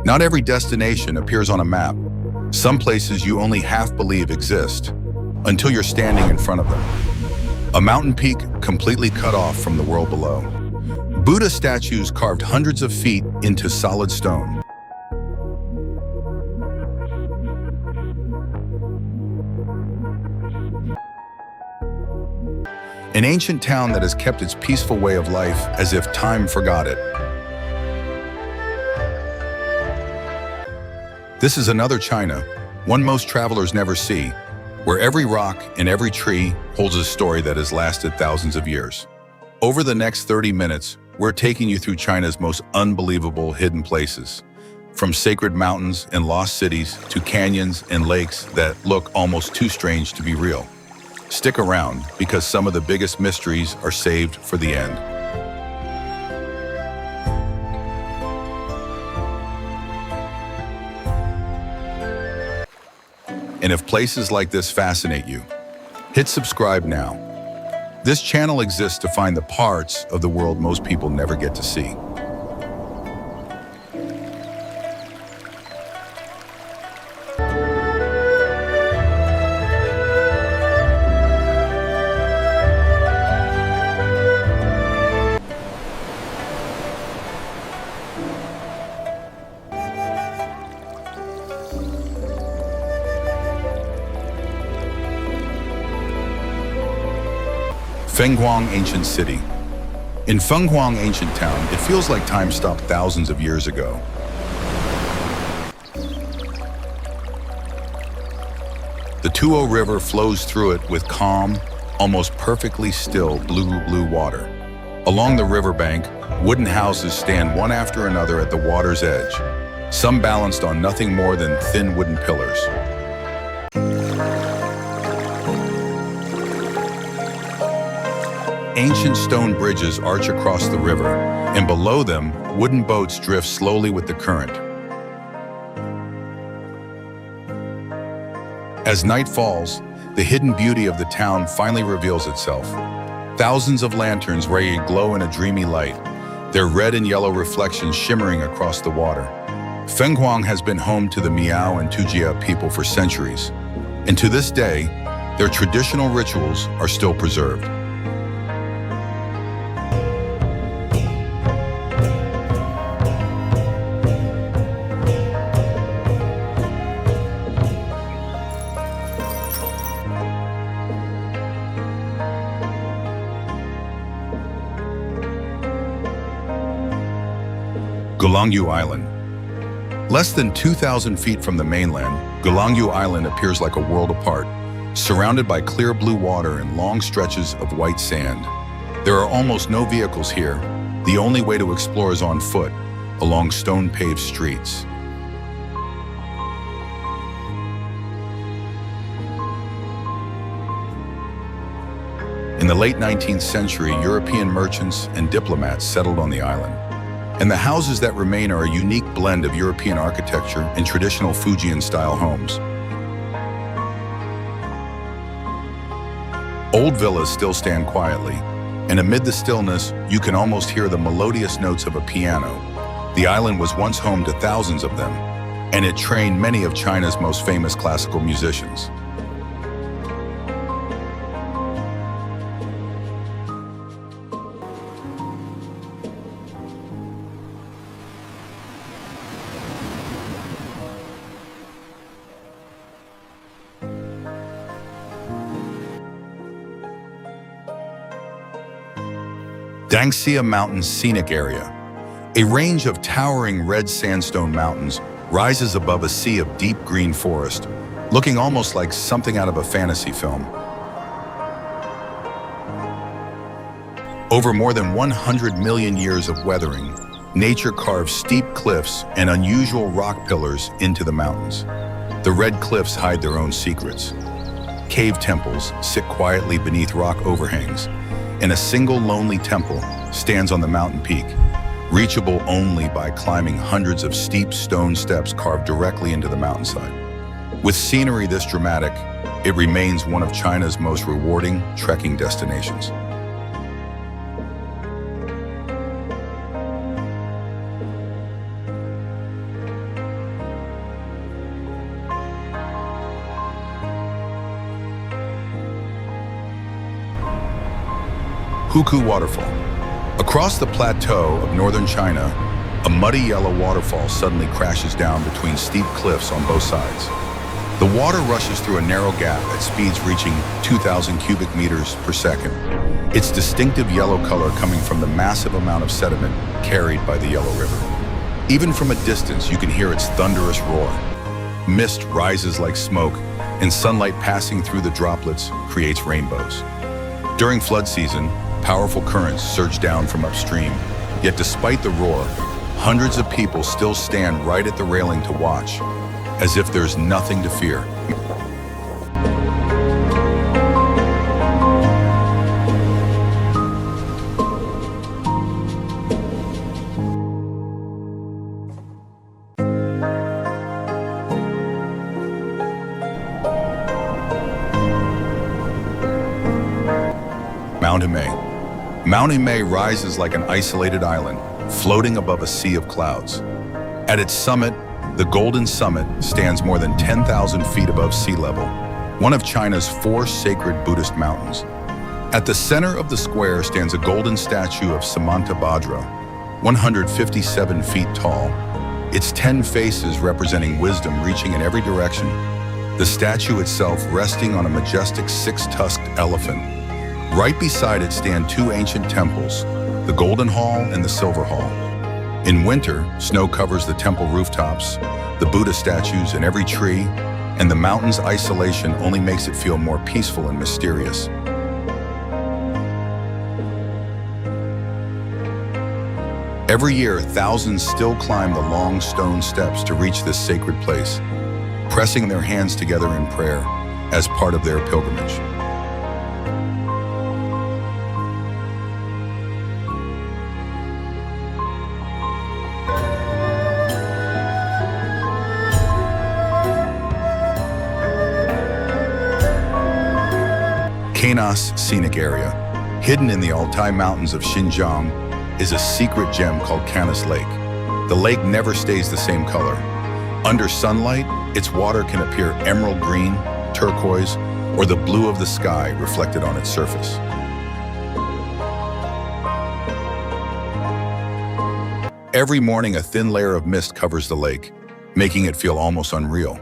Not every destination appears on a map. Some places you only half believe exist until you're standing in front of them. A mountain peak completely cut off from the world below. Buddha statues carved hundreds of feet into solid stone. An ancient town that has kept its peaceful way of life as if time forgot it. This is another China, one most travelers never see, where every rock and every tree holds a story that has lasted thousands of years. Over the next 30 minutes, we're taking you through China's most unbelievable hidden places, from sacred mountains and lost cities to canyons and lakes that look almost too strange to be real. Stick around, because some of the biggest mysteries are saved for the end. And if places like this fascinate you, hit subscribe now. This channel exists to find the parts of the world most people never get to see. Fenghuang Ancient City. In Fenghuang Ancient Town, it feels like time stopped thousands of years ago. The Tuo River flows through it with calm, almost perfectly still blue water. Along the riverbank, wooden houses stand one after another at the water's edge, some balanced on nothing more than thin wooden pillars. Ancient stone bridges arch across the river, and below them, wooden boats drift slowly with the current. As night falls, the hidden beauty of the town finally reveals itself. Thousands of lanterns ready to glow in a dreamy light, their red and yellow reflections shimmering across the water. Fenghuang has been home to the Miao and Tujia people for centuries, and to this day, their traditional rituals are still preserved. Gulangyu Island. Less than 2,000 feet from the mainland, Gulangyu Island appears like a world apart, surrounded by clear blue water and long stretches of white sand. There are almost no vehicles here. The only way to explore is on foot, along stone-paved streets. In the late 19th century, European merchants and diplomats settled on the island. And the houses that remain are a unique blend of European architecture and traditional Fujian-style homes. Old villas still stand quietly, and amid the stillness, you can almost hear the melodious notes of a piano. The island was once home to thousands of them, and it trained many of China's most famous classical musicians. Dangxia Mountains Scenic Area. A range of towering red sandstone mountains rises above a sea of deep green forest, looking almost like something out of a fantasy film. Over more than 100 million years of weathering, nature carves steep cliffs and unusual rock pillars into the mountains. The red cliffs hide their own secrets. Cave temples sit quietly beneath rock overhangs, and a single lonely temple stands on the mountain peak, reachable only by climbing hundreds of steep stone steps carved directly into the mountainside. With scenery this dramatic, it remains one of China's most rewarding trekking destinations. Huku Waterfall. Across the plateau of northern China, a muddy yellow waterfall suddenly crashes down between steep cliffs on both sides. The water rushes through a narrow gap at speeds reaching 2,000 cubic meters per second, its distinctive yellow color coming from the massive amount of sediment carried by the Yellow River. Even from a distance, you can hear its thunderous roar. Mist rises like smoke, and sunlight passing through the droplets creates rainbows. During flood season, powerful currents surge down from upstream, yet despite the roar, hundreds of people still stand right at the railing to watch, as if there's nothing to fear. Mount Imei rises like an isolated island, floating above a sea of clouds. At its summit, the Golden Summit stands more than 10,000 feet above sea level, one of China's 4 sacred Buddhist mountains. At the center of the square stands a golden statue of Samantabhadra, 157 feet tall, its 10 faces representing wisdom reaching in every direction. The statue itself resting on a majestic 6-tusked elephant. Right beside it stand 2 ancient temples, the Golden Hall and the Silver Hall. In winter, snow covers the temple rooftops, the Buddha statues and every tree, and the mountain's isolation only makes it feel more peaceful and mysterious. Every year, thousands still climb the long stone steps to reach this sacred place, pressing their hands together in prayer as part of their pilgrimage. Kainas Scenic Area, hidden in the Altai Mountains of Xinjiang, is a secret gem called Kainas Lake. The lake never stays the same color. Under sunlight, its water can appear emerald green, turquoise, or the blue of the sky reflected on its surface. Every morning, a thin layer of mist covers the lake, making it feel almost unreal.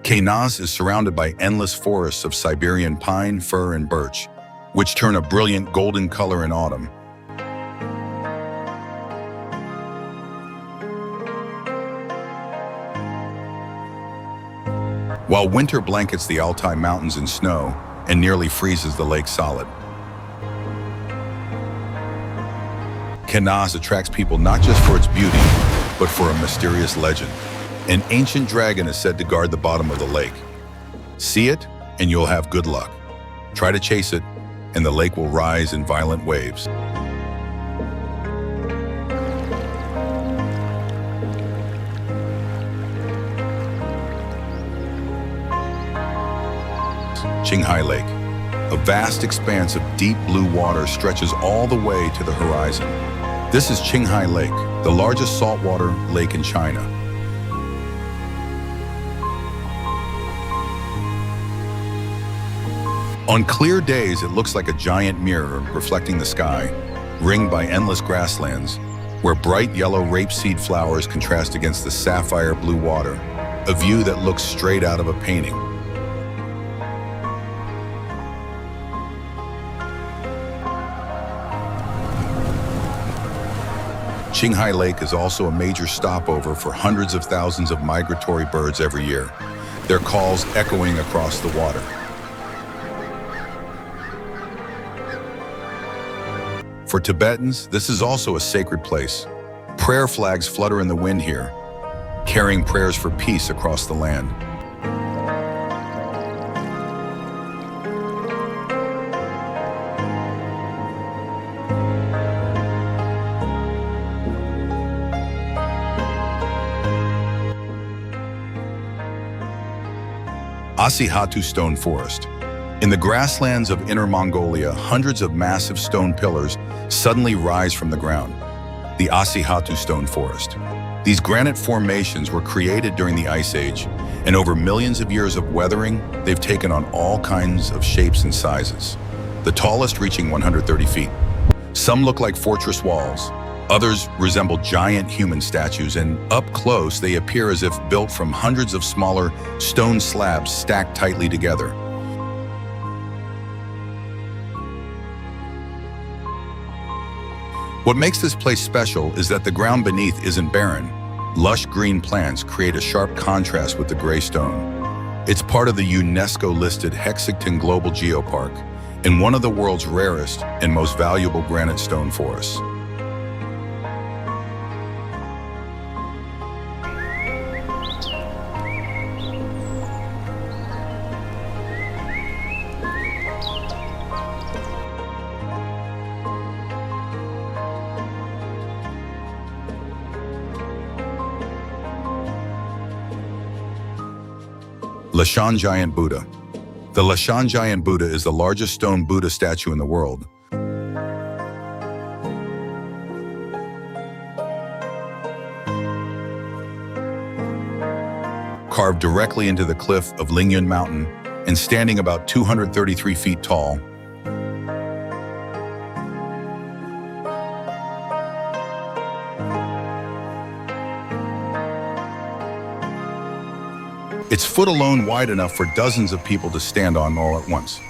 Kainas is surrounded by endless forests of Siberian pine, fir, and birch, which turn a brilliant golden color in autumn. While winter blankets the Altai Mountains in snow and nearly freezes the lake solid. Kainas attracts people not just for its beauty, but for a mysterious legend. An ancient dragon is said to guard the bottom of the lake. See it, and you'll have good luck. Try to chase it, and the lake will rise in violent waves. Qinghai Lake. A vast expanse of deep blue water stretches all the way to the horizon. This is Qinghai Lake, the largest saltwater lake in China. On clear days, it looks like a giant mirror reflecting the sky, ringed by endless grasslands, where bright yellow rapeseed flowers contrast against the sapphire blue water, a view that looks straight out of a painting. Qinghai Lake is also a major stopover for hundreds of thousands of migratory birds every year, their calls echoing across the water. For Tibetans, this is also a sacred place. Prayer flags flutter in the wind here, carrying prayers for peace across the land. Asihatu Stone Forest. In the grasslands of Inner Mongolia, hundreds of massive stone pillars suddenly rise from the ground. The Asihatu Stone Forest. These granite formations were created during the Ice Age, and over millions of years of weathering, they've taken on all kinds of shapes and sizes, the tallest reaching 130 feet. Some look like fortress walls. Others resemble giant human statues, and up close they appear as if built from hundreds of smaller stone slabs stacked tightly together. What makes this place special is that the ground beneath isn't barren. Lush green plants create a sharp contrast with the gray stone. It's part of the UNESCO-listed Hexington Global Geopark and one of the world's rarest and most valuable granite stone forests. Lashan Giant Buddha. The Lashan Giant Buddha is the largest stone Buddha statue in the world. Carved directly into the cliff of Lingyun Mountain and standing about 233 feet tall. Its foot alone wide enough for dozens of people to stand on all at once.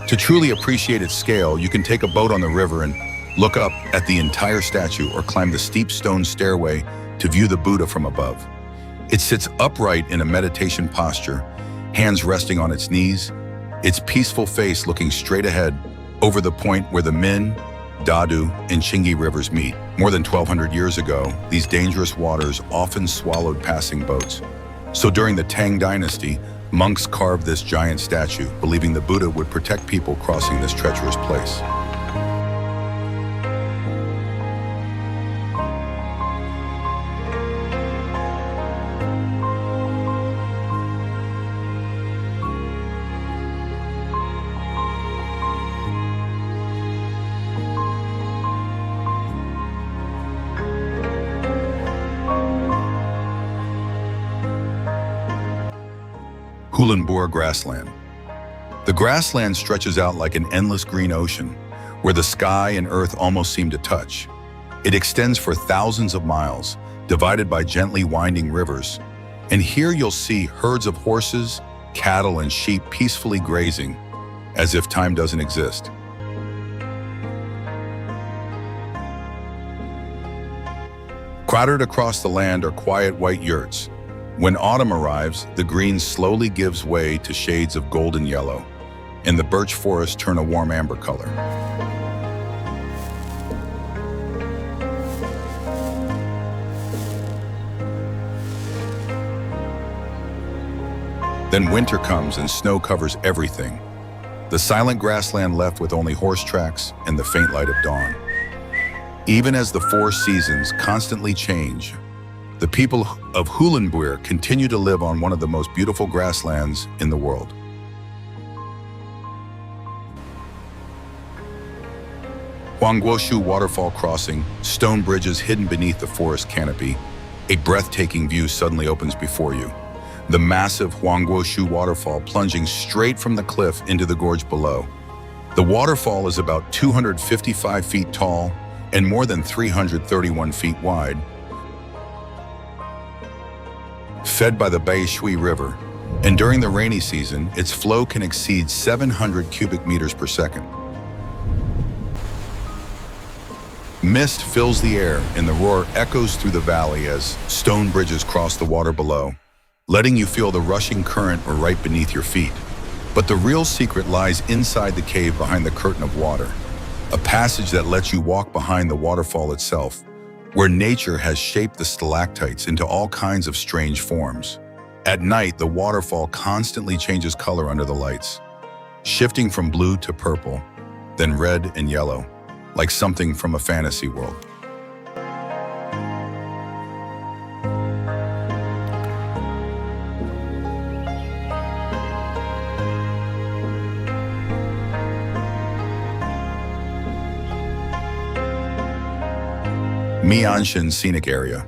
To truly appreciate its scale, you can take a boat on the river and look up at the entire statue or climb the steep stone stairway to view the Buddha from above. It sits upright in a meditation posture, hands resting on its knees, its peaceful face looking straight ahead over the point where the Min, Dadu, and Chingi rivers meet. More than 1,200 years ago, these dangerous waters often swallowed passing boats. So during the Tang Dynasty, monks carved this giant statue, believing the Buddha would protect people crossing this treacherous place. Hulenboor grassland. The grassland stretches out like an endless green ocean, where the sky and earth almost seem to touch. It extends for thousands of miles, divided by gently winding rivers. And here you'll see herds of horses, cattle, and sheep peacefully grazing, as if time doesn't exist. Crowded across the land are quiet white yurts. When autumn arrives, the green slowly gives way to shades of golden yellow, and the birch forests turn a warm amber color. Then winter comes and snow covers everything. The silent grassland left with only horse tracks and the faint light of dawn. Even as the four seasons constantly change, the people of Hulenboor continue to live on one of the most beautiful grasslands in the world. Huangguoshu Waterfall Crossing, stone bridges hidden beneath the forest canopy. A breathtaking view suddenly opens before you. The massive Huangguoshu Waterfall plunging straight from the cliff into the gorge below. The waterfall is about 255 feet tall and more than 331 feet wide, fed by the Baishui River, and during the rainy season, its flow can exceed 700 cubic meters per second. Mist fills the air and the roar echoes through the valley as stone bridges cross the water below, letting you feel the rushing current right beneath your feet. But the real secret lies inside the cave behind the curtain of water, a passage that lets you walk behind the waterfall itself, where nature has shaped the stalactites into all kinds of strange forms. At night, the waterfall constantly changes color under the lights, shifting from blue to purple, then red and yellow, like something from a fantasy world. Mianshan Scenic Area.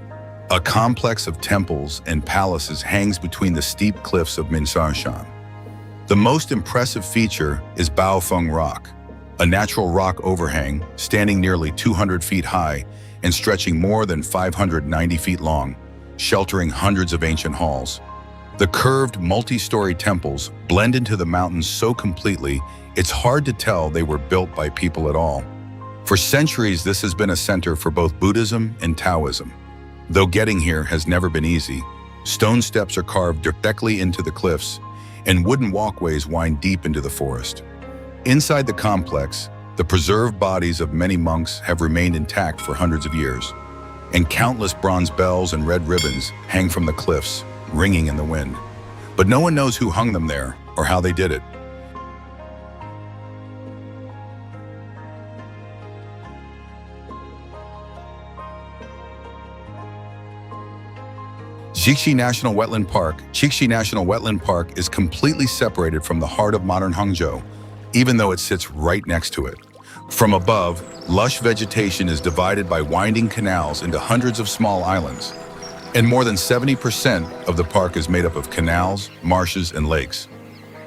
A complex of temples and palaces hangs between the steep cliffs of Minsanshan. The most impressive feature is Baofeng Rock, a natural rock overhang standing nearly 200 feet high and stretching more than 590 feet long, sheltering hundreds of ancient halls. The curved, multi-story temples blend into the mountains so completely, it's hard to tell they were built by people at all. For centuries, this has been a center for both Buddhism and Taoism. Though getting here has never been easy, stone steps are carved directly into the cliffs, and wooden walkways wind deep into the forest. Inside the complex, the preserved bodies of many monks have remained intact for hundreds of years, and countless bronze bells and red ribbons hang from the cliffs, ringing in the wind. But no one knows who hung them there or how they did it. Jixi National Wetland Park. Jixi National Wetland Park is completely separated from the heart of modern Hangzhou, even though it sits right next to it. From above, lush vegetation is divided by winding canals into hundreds of small islands, and more than 70% of the park is made up of canals, marshes, and lakes.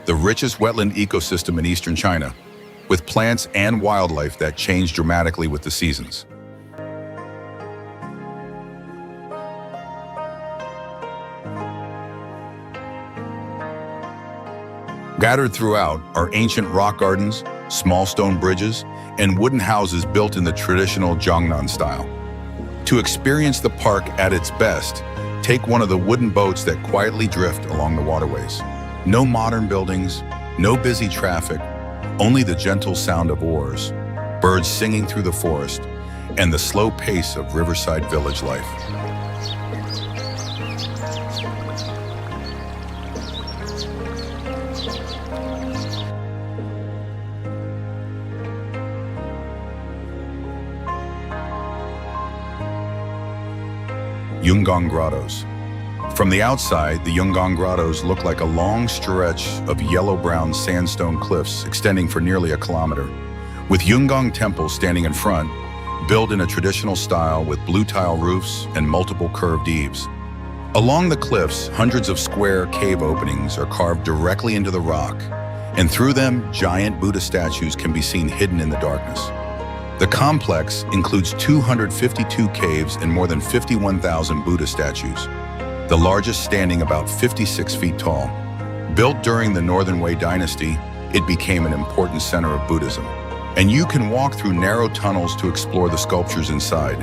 The richest wetland ecosystem in eastern China, with plants and wildlife that change dramatically with the seasons. Scattered throughout are ancient rock gardens, small stone bridges, and wooden houses built in the traditional Jiangnan style. To experience the park at its best, take one of the wooden boats that quietly drift along the waterways. No modern buildings, no busy traffic, only the gentle sound of oars, birds singing through the forest, and the slow pace of riverside village life. Yungang Grottos. From the outside, the Yungang Grottos look like a long stretch of yellow-brown sandstone cliffs extending for nearly a kilometer, with Yungang Temple standing in front, built in a traditional style with blue tile roofs and multiple curved eaves. Along the cliffs, hundreds of square cave openings are carved directly into the rock, and through them, giant Buddha statues can be seen hidden in the darkness. The complex includes 252 caves and more than 51,000 Buddha statues, the largest standing about 56 feet tall. Built during the Northern Wei dynasty, it became an important center of Buddhism. And you can walk through narrow tunnels to explore the sculptures inside.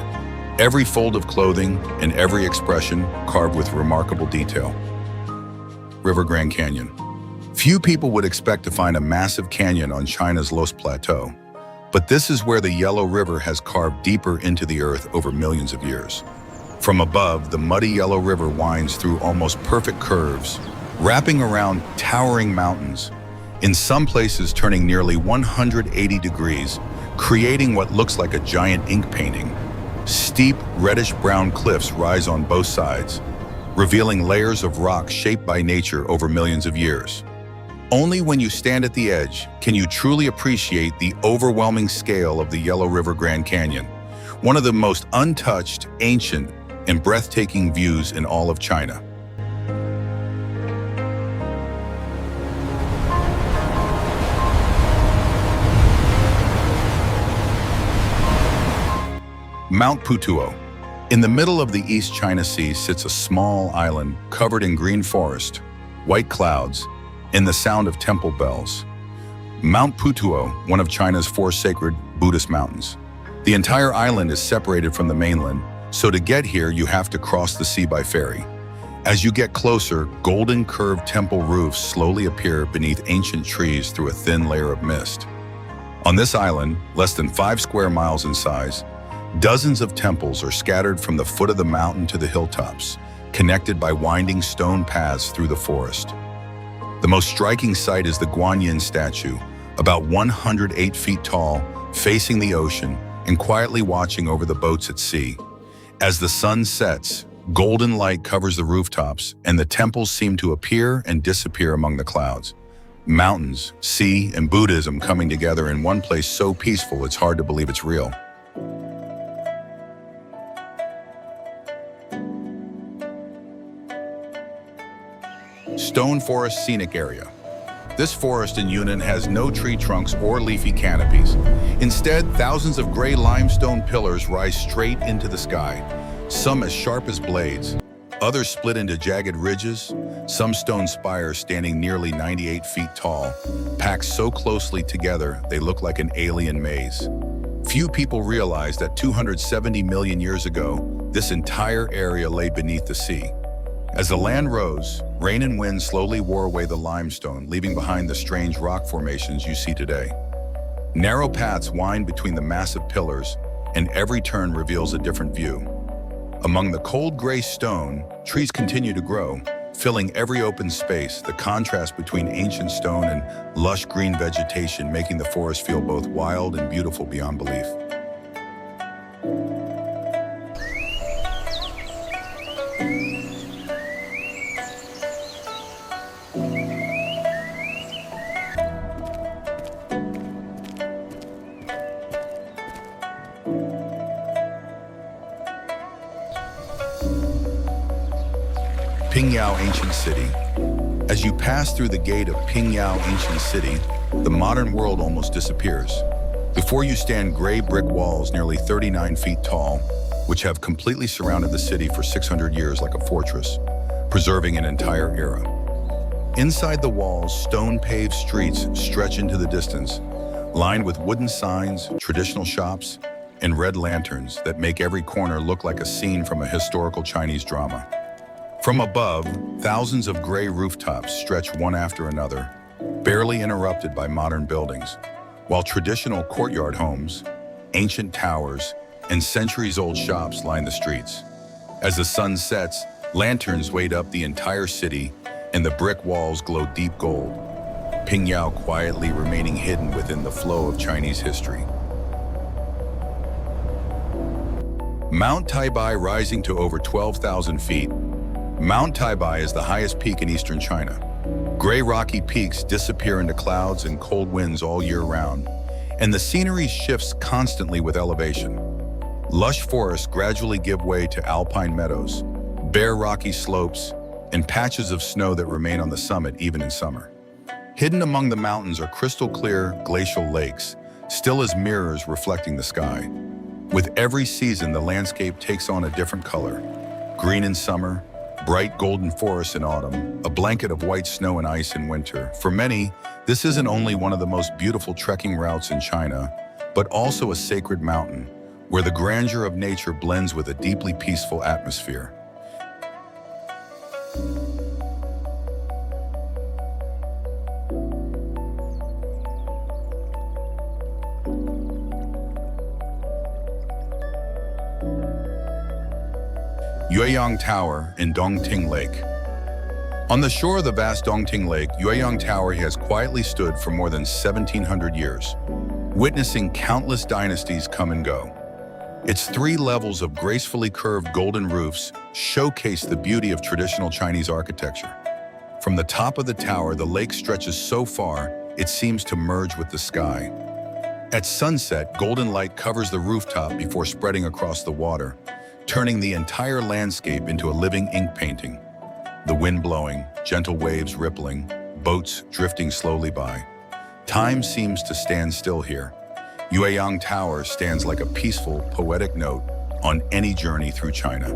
Every fold of clothing and every expression carved with remarkable detail. River Grand Canyon. Few people would expect to find a massive canyon on China's Los Plateau. But this is where the Yellow River has carved deeper into the earth over millions of years. From above, the muddy Yellow River winds through almost perfect curves, wrapping around towering mountains, in some places turning nearly 180 degrees, creating what looks like a giant ink painting. Steep, reddish-brown cliffs rise on both sides, revealing layers of rock shaped by nature over millions of years. Only when you stand at the edge can you truly appreciate the overwhelming scale of the Yellow River Grand Canyon, one of the most untouched, ancient, and breathtaking views in all of China. Mount Putuo. In the middle of the East China Sea sits a small island covered in green forest, white clouds, and the sound of temple bells. Mount Putuo, one of China's 4 sacred Buddhist mountains. The entire island is separated from the mainland, so to get here you have to cross the sea by ferry. As you get closer, golden curved temple roofs slowly appear beneath ancient trees through a thin layer of mist. On this island, less than 5 square miles in size, dozens of temples are scattered from the foot of the mountain to the hilltops, connected by winding stone paths through the forest. The most striking sight is the Guanyin statue, about 108 feet tall, facing the ocean and quietly watching over the boats at sea. As the sun sets, golden light covers the rooftops and the temples seem to appear and disappear among the clouds. Mountains, sea, and Buddhism coming together in one place so peaceful it's hard to believe it's real. Stone Forest Scenic Area. This forest in Yunnan has no tree trunks or leafy canopies. Instead, thousands of gray limestone pillars rise straight into the sky, some as sharp as blades, others split into jagged ridges, some stone spires standing nearly 98 feet tall, packed so closely together they look like an alien maze. Few people realize that 270 million years ago, this entire area lay beneath the sea. As the land rose, rain and wind slowly wore away the limestone, leaving behind the strange rock formations you see today. Narrow paths wind between the massive pillars, and every turn reveals a different view. Among the cold gray stone, trees continue to grow, filling every open space, the contrast between ancient stone and lush green vegetation making the forest feel both wild and beautiful beyond belief. Pingyao Ancient City. As you pass through the gate of Pingyao Ancient City, the modern world almost disappears. Before you stand gray brick walls nearly 39 feet tall, which have completely surrounded the city for 600 years like a fortress, preserving an entire era. Inside the walls, stone-paved streets stretch into the distance, lined with wooden signs, traditional shops, and red lanterns that make every corner look like a scene from a historical Chinese drama. From above, thousands of gray rooftops stretch one after another, barely interrupted by modern buildings, while traditional courtyard homes, ancient towers, and centuries-old shops line the streets. As the sun sets, lanterns wait up the entire city, and the brick walls glow deep gold, Pingyao quietly remaining hidden within the flow of Chinese history. Mount Taibai rising to over 12,000 feet, Mount Taibai is the highest peak in eastern China. Gray rocky peaks disappear into clouds and cold winds all year round, and the scenery shifts constantly with elevation. Lush forests gradually give way to alpine meadows, bare rocky slopes, and patches of snow that remain on the summit even in summer. Hidden among the mountains are crystal clear glacial lakes, still as mirrors reflecting the sky. With every season, the landscape takes on a different color. Green in summer, bright golden forests in autumn, a blanket of white snow and ice in winter. For many, this isn't only one of the most beautiful trekking routes in China, but also a sacred mountain, where the grandeur of nature blends with a deeply peaceful atmosphere. Yueyang Tower in Dongting Lake. On the shore of the vast Dongting Lake, Yueyang Tower has quietly stood for more than 1,700 years, witnessing countless dynasties come and go. Its 3 levels of gracefully curved golden roofs showcase the beauty of traditional Chinese architecture. From the top of the tower, the lake stretches so far, it seems to merge with the sky. At sunset, golden light covers the rooftop before spreading across the water, turning the entire landscape into a living ink painting. The wind blowing, gentle waves rippling, boats drifting slowly by. Time seems to stand still here. Yueyang Tower stands like a peaceful, poetic note on any journey through China.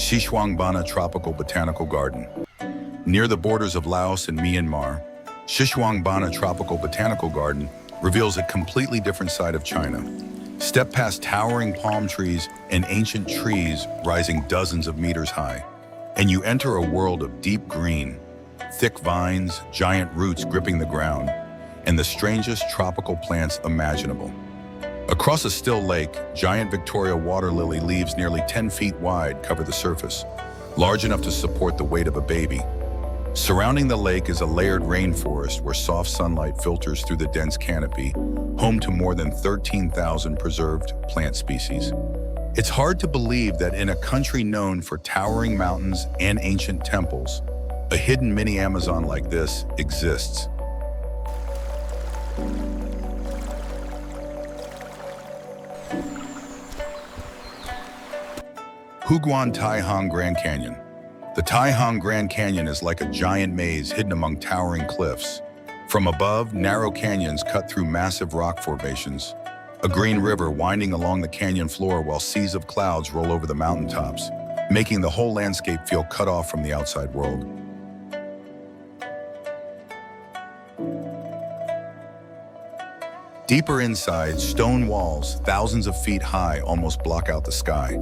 Xishuangbanna Tropical Botanical Garden. Near the borders of Laos and Myanmar, Xishuangbanna Tropical Botanical Garden reveals a completely different side of China. Step past towering palm trees and ancient trees rising dozens of meters high, and you enter a world of deep green, thick vines, giant roots gripping the ground, and the strangest tropical plants imaginable. Across a still lake, giant Victoria water lily leaves nearly 10 feet wide cover the surface, large enough to support the weight of a baby. Surrounding the lake is a layered rainforest where soft sunlight filters through the dense canopy, home to more than 13,000 preserved plant species. It's hard to believe that in a country known for towering mountains and ancient temples, A hidden mini Amazon like this exists. Huguan Taihang Grand Canyon. The Taihang Grand Canyon is like a giant maze hidden among towering cliffs. From above, narrow canyons cut through massive rock formations. A green river winding along the canyon floor while seas of clouds roll over the mountaintops, making the whole landscape feel cut off from the outside world. Deeper inside, stone walls, thousands of feet high, almost block out the sky,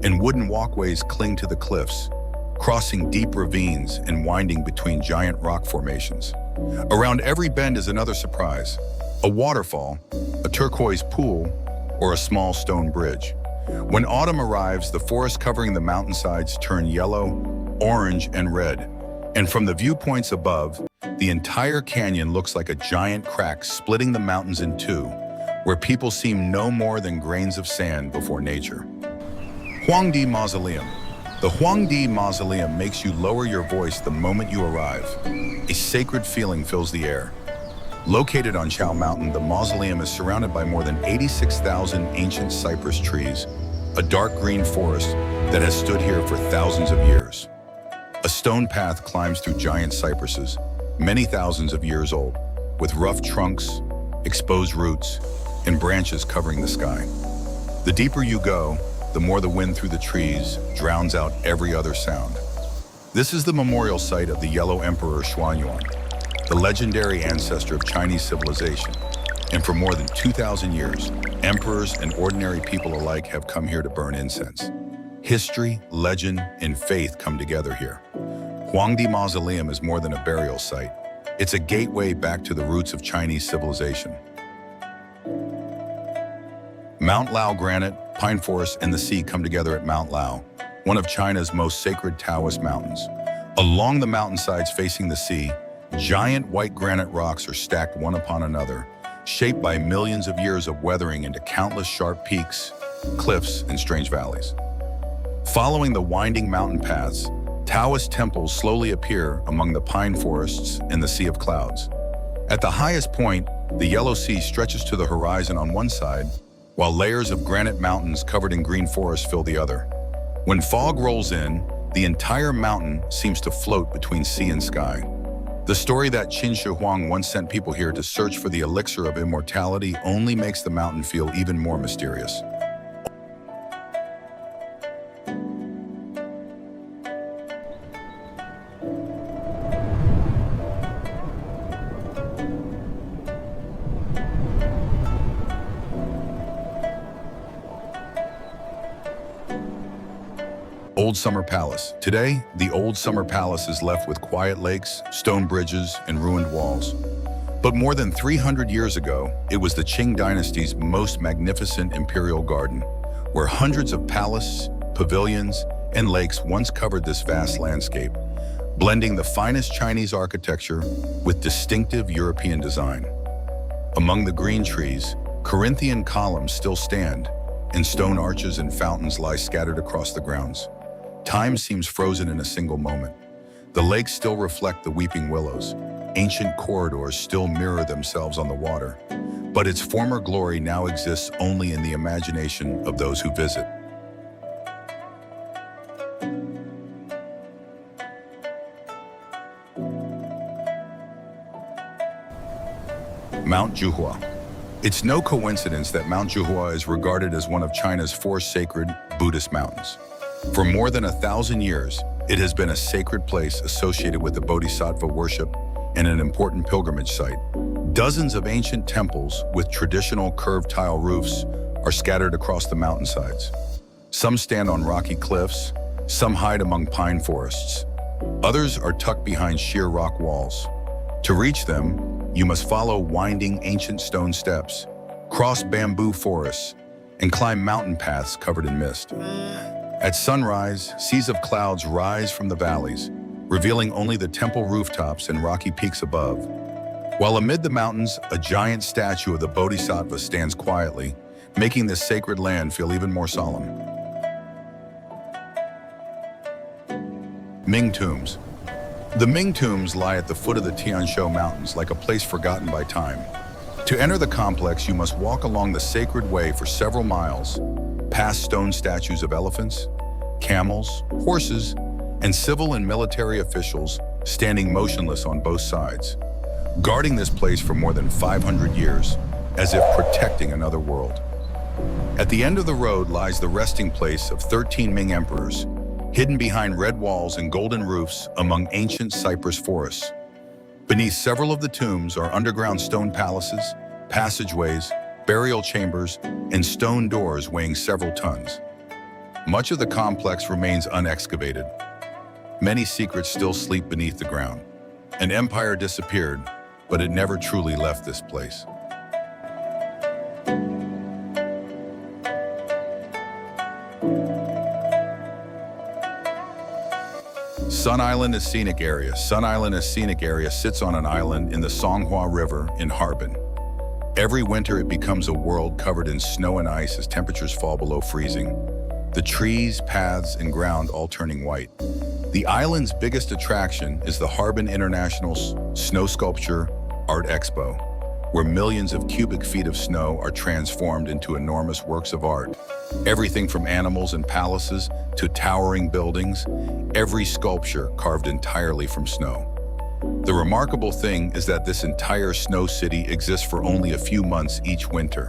and wooden walkways cling to the cliffs, crossing deep ravines and winding between giant rock formations. Around every bend is another surprise: a waterfall, a turquoise pool, or a small stone bridge. When autumn arrives, the forest covering the mountainsides turn yellow, orange, and red. And from the viewpoints above, the entire canyon looks like a giant crack splitting the mountains in two, where people seem no more than grains of sand before nature. Huangdi Mausoleum. The Huangdi Mausoleum makes you lower your voice the moment you arrive. A sacred feeling fills the air. Located on Chao Mountain, the mausoleum is surrounded by more than 86,000 ancient cypress trees, a dark green forest that has stood here for thousands of years. A stone path climbs through giant cypresses, many thousands of years old, with rough trunks, exposed roots, and branches covering the sky. The deeper you go, the more the wind through the trees drowns out every other sound. This is the memorial site of the Yellow Emperor Xuanyuan, the legendary ancestor of Chinese civilization. And for more than 2,000 years, emperors and ordinary people alike have come here to burn incense. History, legend, and faith come together here. Huangdi Mausoleum is more than a burial site. It's a gateway back to the roots of Chinese civilization. Mount Lao granite, pine forest, and the sea come together at Mount Lao, one of China's most sacred Taoist mountains. Along the mountainsides facing the sea, giant white granite rocks are stacked one upon another, shaped by millions of years of weathering into countless sharp peaks, cliffs, and strange valleys. Following the winding mountain paths, Taoist temples slowly appear among the pine forests and the sea of clouds. At the highest point, the Yellow Sea stretches to the horizon on one side, while layers of granite mountains covered in green forest fill the other. When fog rolls in, the entire mountain seems to float between sea and sky. The story that Qin Shi Huang once sent people here to search for the elixir of immortality only makes the mountain feel even more mysterious. Old Summer Palace. Today, the Old Summer Palace is left with quiet lakes, stone bridges, and ruined walls. But more than 300 years ago, it was the Qing dynasty's most magnificent imperial garden, where hundreds of palaces, pavilions, and lakes once covered this vast landscape, blending the finest Chinese architecture with distinctive European design. Among the green trees, Corinthian columns still stand, and stone arches and fountains lie scattered across the grounds. Time seems frozen in a single moment. The lakes still reflect the weeping willows. Ancient corridors still mirror themselves on the water. But its former glory now exists only in the imagination of those who visit. Mount Juhua. It's no coincidence that Mount Juhua is regarded as one of China's four sacred Buddhist mountains. For more than 1,000 years, it has been a sacred place associated with the Bodhisattva worship and an important pilgrimage site. Dozens of ancient temples with traditional curved tile roofs are scattered across the mountainsides. Some stand on rocky cliffs, some hide among pine forests. Others are tucked behind sheer rock walls. To reach them, you must follow winding ancient stone steps, cross bamboo forests, and climb mountain paths covered in mist. At sunrise, seas of clouds rise from the valleys, revealing only the temple rooftops and rocky peaks above. While amid the mountains, a giant statue of the Bodhisattva stands quietly, making this sacred land feel even more solemn. Ming tombs. The Ming tombs lie at the foot of the Tianshu Mountains like a place forgotten by time. To enter the complex, you must walk along the sacred way for several miles, past stone statues of elephants, camels, horses, and civil and military officials standing motionless on both sides, guarding this place for more than 500 years, as if protecting another world. At the end of the road lies the resting place of 13 Ming emperors, hidden behind red walls and golden roofs among ancient cypress forests. Beneath several of the tombs are underground stone palaces, passageways, burial chambers, and stone doors weighing several tons. Much of the complex remains unexcavated. Many secrets still sleep beneath the ground. An empire disappeared, but it never truly left this place. Sun Island is scenic area. Sun Island is scenic area sits on an island in the Songhua River in Harbin. Every winter it becomes a world covered in snow and ice as temperatures fall below freezing. The trees, paths, and ground all turning white. The island's biggest attraction is the Harbin International Snow Sculpture Art Expo, where millions of cubic feet of snow are transformed into enormous works of art. Everything from animals and palaces to towering buildings, every sculpture carved entirely from snow. The remarkable thing is that this entire snow city exists for only a few months each winter.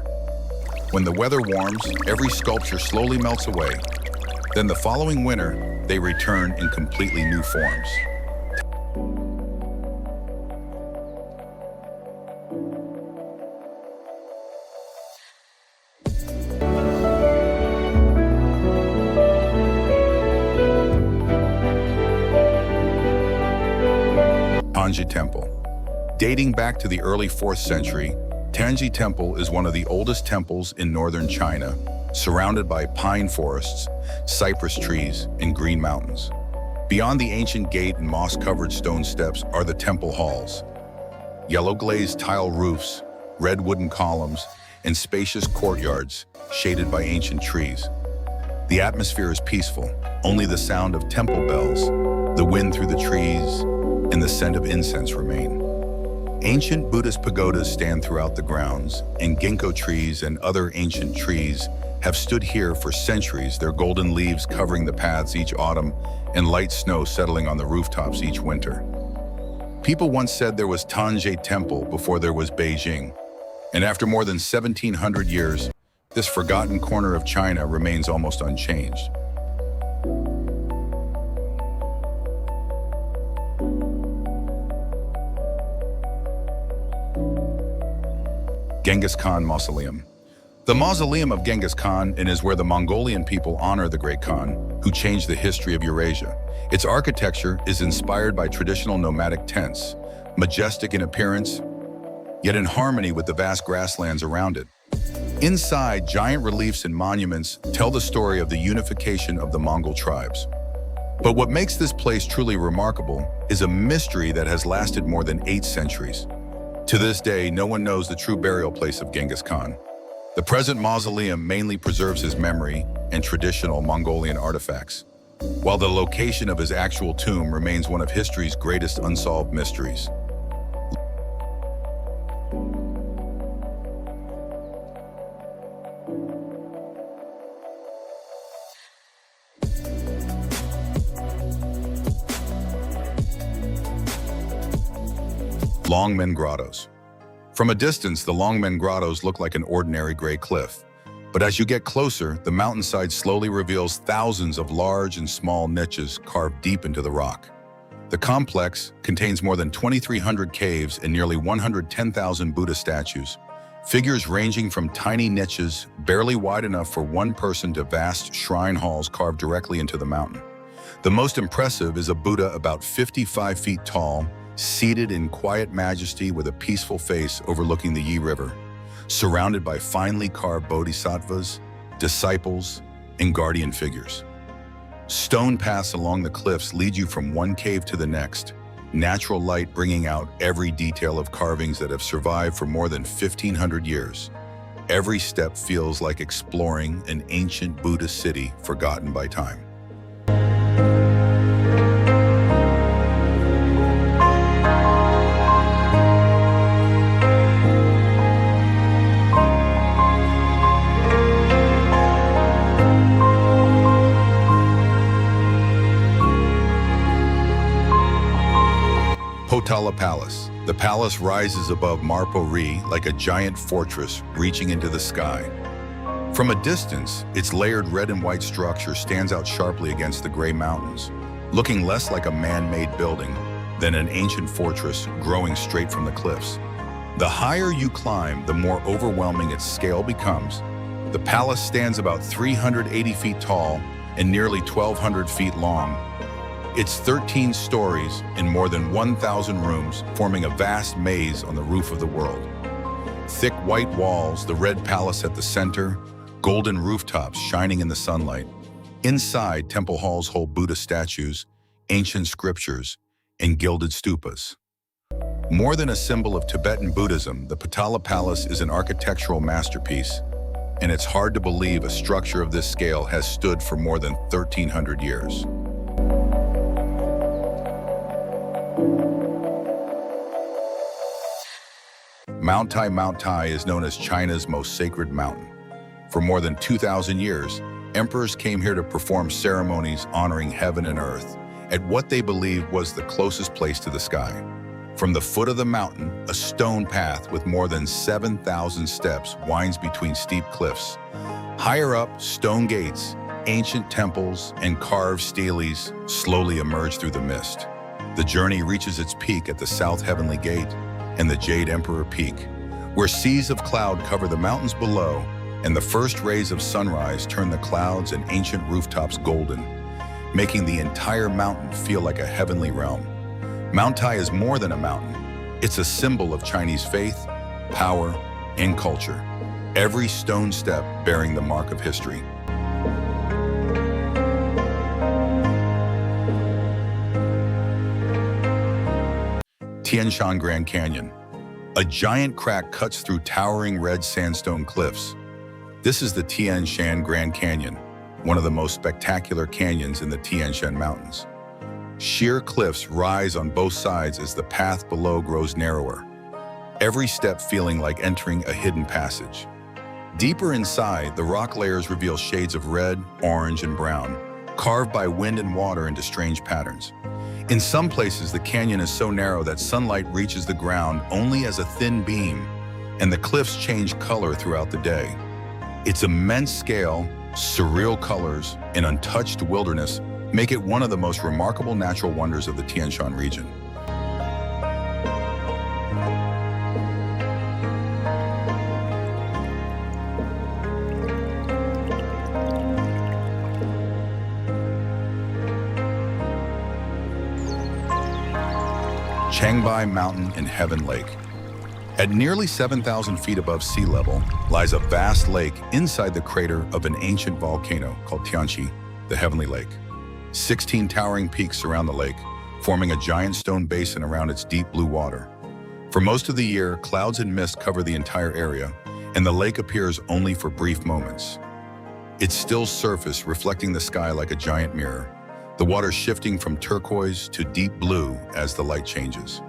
When the weather warms, every sculpture slowly melts away. Then the following winter, they return in completely new forms. Tanji Temple. Dating back to the early 4th century, Tanji Temple is one of the oldest temples in northern China, surrounded by pine forests, cypress trees, and green mountains. Beyond the ancient gate and moss-covered stone steps are the temple halls. Yellow glazed tile roofs, red wooden columns, and spacious courtyards shaded by ancient trees. The atmosphere is peaceful, only the sound of temple bells, the wind through the trees, and the scent of incense remain. Ancient Buddhist pagodas stand throughout the grounds, and ginkgo trees and other ancient trees have stood here for centuries, their golden leaves covering the paths each autumn and light snow settling on the rooftops each winter. People once said there was Tanji Temple before there was Beijing, and after more than 1,700 years, this forgotten corner of China remains almost unchanged. Genghis Khan Mausoleum. The mausoleum of Genghis Khan is where the Mongolian people honor the great Khan, who changed the history of Eurasia. Its architecture is inspired by traditional nomadic tents, majestic in appearance, yet in harmony with the vast grasslands around it. Inside, giant reliefs and monuments tell the story of the unification of the Mongol tribes. But what makes this place truly remarkable is a mystery that has lasted more than 8 centuries. To this day, no one knows the true burial place of Genghis Khan. The present mausoleum mainly preserves his memory and traditional Mongolian artifacts, while the location of his actual tomb remains one of history's greatest unsolved mysteries. Longmen Grottos. From a distance, the Longmen Grottos look like an ordinary gray cliff. But as you get closer, the mountainside slowly reveals thousands of large and small niches carved deep into the rock. The complex contains more than 2,300 caves and nearly 110,000 Buddha statues, figures ranging from tiny niches barely wide enough for one person to vast shrine halls carved directly into the mountain. The most impressive is a Buddha about 55 feet tall, seated in quiet majesty with a peaceful face overlooking the Yi River, surrounded by finely carved bodhisattvas, disciples, and guardian figures. Stone paths along the cliffs lead you from one cave to the next, natural light bringing out every detail of carvings that have survived for more than 1,500 years. Every step feels like exploring an ancient Buddhist city forgotten by time. Potala Palace. The palace rises above Marpori like a giant fortress reaching into the sky. From a distance, its layered red and white structure stands out sharply against the gray mountains, looking less like a man-made building than an ancient fortress growing straight from the cliffs. The higher you climb, the more overwhelming its scale becomes. The palace stands about 380 feet tall and nearly 1,200 feet long. It's 13 stories and more than 1,000 rooms, forming a vast maze on the roof of the world. Thick white walls, the red palace at the center, golden rooftops shining in the sunlight. Inside, temple halls hold Buddha statues, ancient scriptures, and gilded stupas. More than a symbol of Tibetan Buddhism, the Potala Palace is an architectural masterpiece, and it's hard to believe a structure of this scale has stood for more than 1,300 years. Mount Tai is known as China's most sacred mountain. For more than 2,000 years, emperors came here to perform ceremonies honoring heaven and earth at what they believed was the closest place to the sky. From the foot of the mountain, a stone path with more than 7,000 steps winds between steep cliffs. Higher up, stone gates, ancient temples, and carved steles slowly emerge through the mist. The journey reaches its peak at the South Heavenly Gate and the Jade Emperor Peak, where seas of cloud cover the mountains below, and the first rays of sunrise turn the clouds and ancient rooftops golden, making the entire mountain feel like a heavenly realm. Mount Tai is more than a mountain. It's a symbol of Chinese faith, power, and culture, every stone step bearing the mark of history. Tian Shan Grand Canyon. A giant crack cuts through towering red sandstone cliffs. This is the Tian Shan Grand Canyon, one of the most spectacular canyons in the Tian Shan Mountains. Sheer cliffs rise on both sides as the path below grows narrower, every step feeling like entering a hidden passage. Deeper inside, the rock layers reveal shades of red, orange, and brown, carved by wind and water into strange patterns. In some places, the canyon is so narrow that sunlight reaches the ground only as a thin beam, and the cliffs change color throughout the day. Its immense scale, surreal colors, and untouched wilderness make it one of the most remarkable natural wonders of the Tian Shan region. Changbai Mountain and Heaven Lake. At nearly 7,000 feet above sea level lies a vast lake inside the crater of an ancient volcano called Tianqi, the Heavenly Lake. 16 towering peaks surround the lake, forming a giant stone basin around its deep blue water. For most of the year, clouds and mist cover the entire area, and the lake appears only for brief moments. Its still surface reflecting the sky like a giant mirror, the water shifting from turquoise to deep blue as the light changes.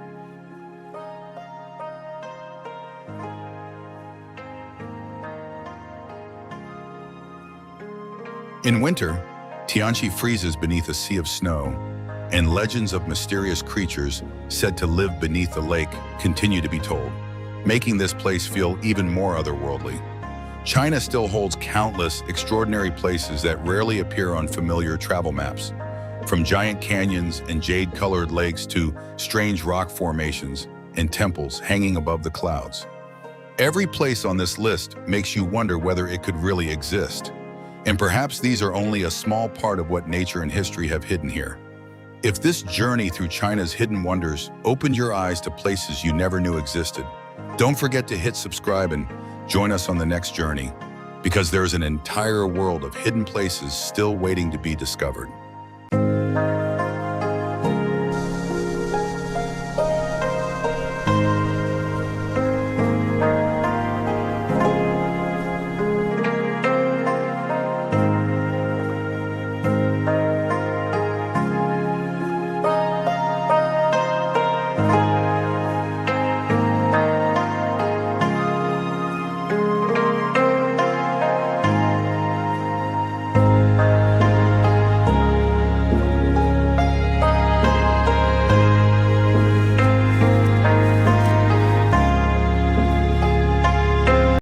In winter, Tianqi freezes beneath a sea of snow, and legends of mysterious creatures said to live beneath the lake continue to be told, making this place feel even more otherworldly. China still holds countless extraordinary places that rarely appear on familiar travel maps, from giant canyons and jade-colored lakes to strange rock formations and temples hanging above the clouds. Every place on this list makes you wonder whether it could really exist. And perhaps these are only a small part of what nature and history have hidden here. If this journey through China's hidden wonders opened your eyes to places you never knew existed, don't forget to hit subscribe and join us on the next journey, because there's an entire world of hidden places still waiting to be discovered.